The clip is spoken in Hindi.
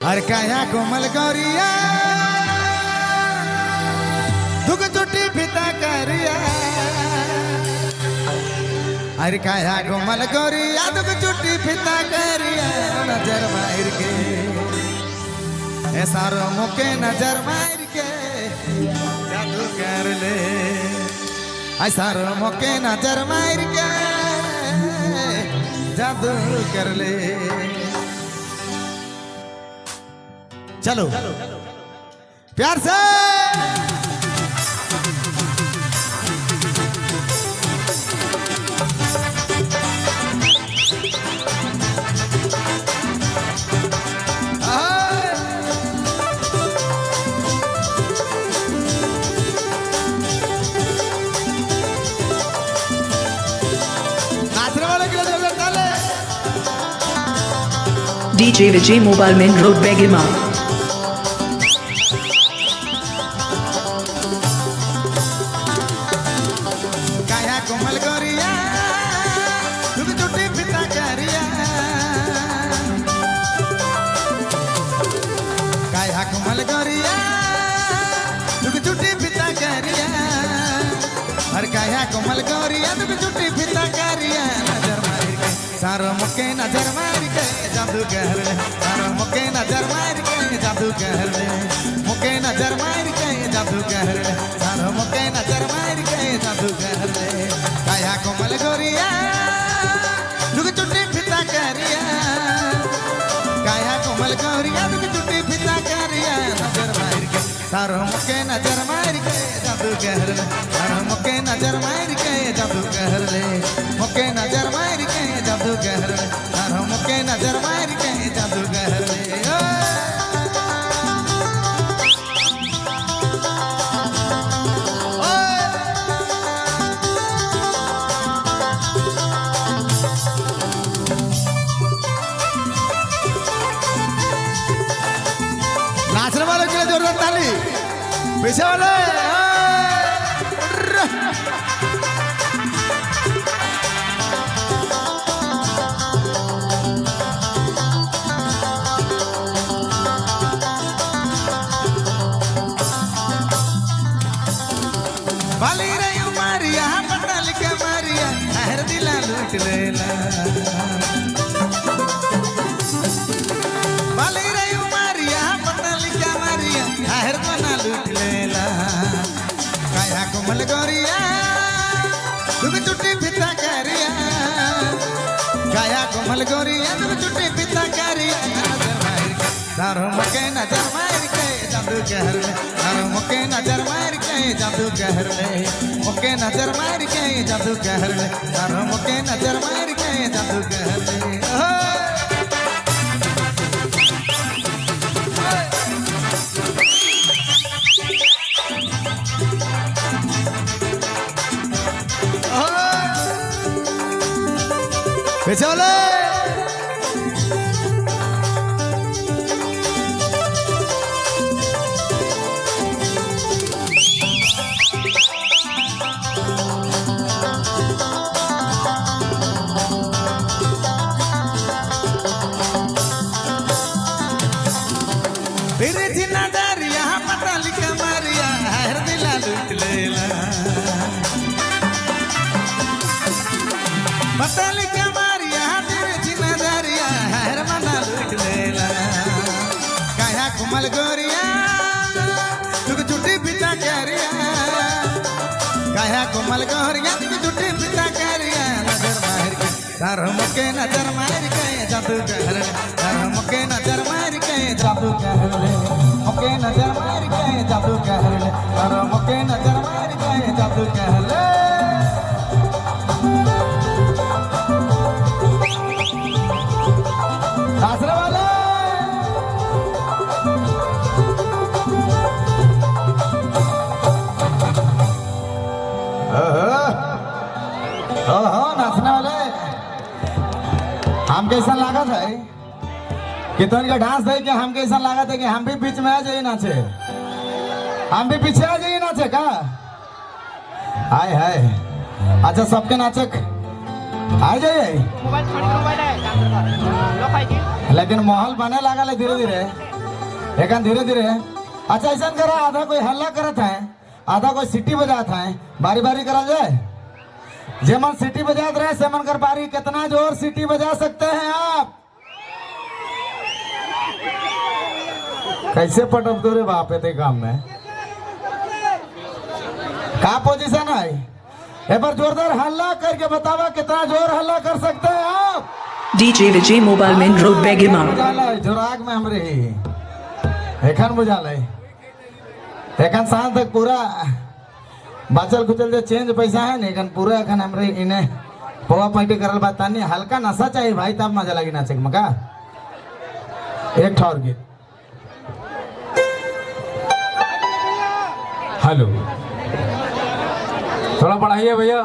हर काया कोमल गोरिया दुख चुटी पिता करिया हर काया कोमल गोरिया दुख चुटी पिता करिया नजर मार के ए सारो मुके नजर मार के जादू कर ले ऐ सारो मुके नजर मार के जादू कर ले। चलो प्यार से DJ Vijay Mobile Main Road Begima कोमल गोरिया दुख चुटी पिता करिया काया कोमल गोरिया दुख चुटी पिता करिया हर काया कोमल गोरिया दुख चुटी पिता करिया नजर मार के सारो मुके नजर मार के जादू कर ले सारो मुके नजर मार के जादू कर ले मुके नजर मार के जादू कर ले सारो मुके नजर मार के जादू कर ले काया कोमल गोरिया दुख चुटी पिता करिया काया कोमल गोरिया दुख चुटी पिता करिया नजर मार के सारो मुके नजर मार के जादू कर ले सारो मुके नजर मार के जादू कर ले मुके नजर मार के जादू कर ले सारो मुके नजर मार के जादू कर ले। नाचने वालों के लिए जोरदार ताली पीछे वाले बाली रही मारिया पटल के मारिया हर दिला लूट लेला बाली रही मारिया पटल के मारिया हर मना लूट लेला काया कोमल गोरिया दुख चुटी पिता करिया काया कोमल गोरिया दुख चुटी पिता करिया नजर मार के सारो मुके नजर मार के जादू कर ले सारो मुके नजर मार के जादू कर ले मुके नजर मार के जादू कर ले सारो मुके नजर मार के जादू कर ले। चले तेरे जिना दारिया पटल के मारिया हर दिला लूट लेला पटल के मारिया तेरे जिना दारिया हर मना लूट लेला काया कोमल गोरिया दुख चुटी पिता करिया काया कोमल गोरिया दुख चुटी पिता करिया नजर मार के सारो मुके नजर मार के जादू कर ले सारो मुके नजर मार के जादू कर ले मुके नजर मार के जादू कर ले सारो मुके नजर मार के जादू कर ले। आसरा वाला नाचने वाले हम कैसा लागत है कि तो इनका डांस है कि हम कैसा लागत है कि हम भी बीच में आ जाइए नाचे हम भी पीछे आ जाइए नाचे का हाय हाय अच्छा सबके नाचे आ जाइए लेकिन माहौल बने लगा धीरे धीरे लेकिन धीरे धीरे अच्छा ऐसा करा, आधा कोई हल्ला करत है, आधा कोई सीटी बजात है, बारी बारी करा जाए। जेमन सीटी बजात रहे सेमन कर बारी, कितना जोर सीटी बजा सकते हैं आप? कैसे पटक दो रे बाप है काम में, का पोजीशन है? एक बार जोरदार हल्ला करके बतावा कितना जोर हल्ला कर सकते हैं आप? DJ Vijay Mobile Main Road Begima. जोराग में हमरे एखन बुझाल है, एखन सांस तक पूरा बचल खुचल जो चेंज पैसा है ना, पूरा एखन हमरे इन्हें पोवा पार्टी करल बात नहीं, हल्का नशा चाहिए भाई, तब मजा लगी नाचे में का। एक ठौर गीत हेलो, थोड़ा बढ़ाइए भैया।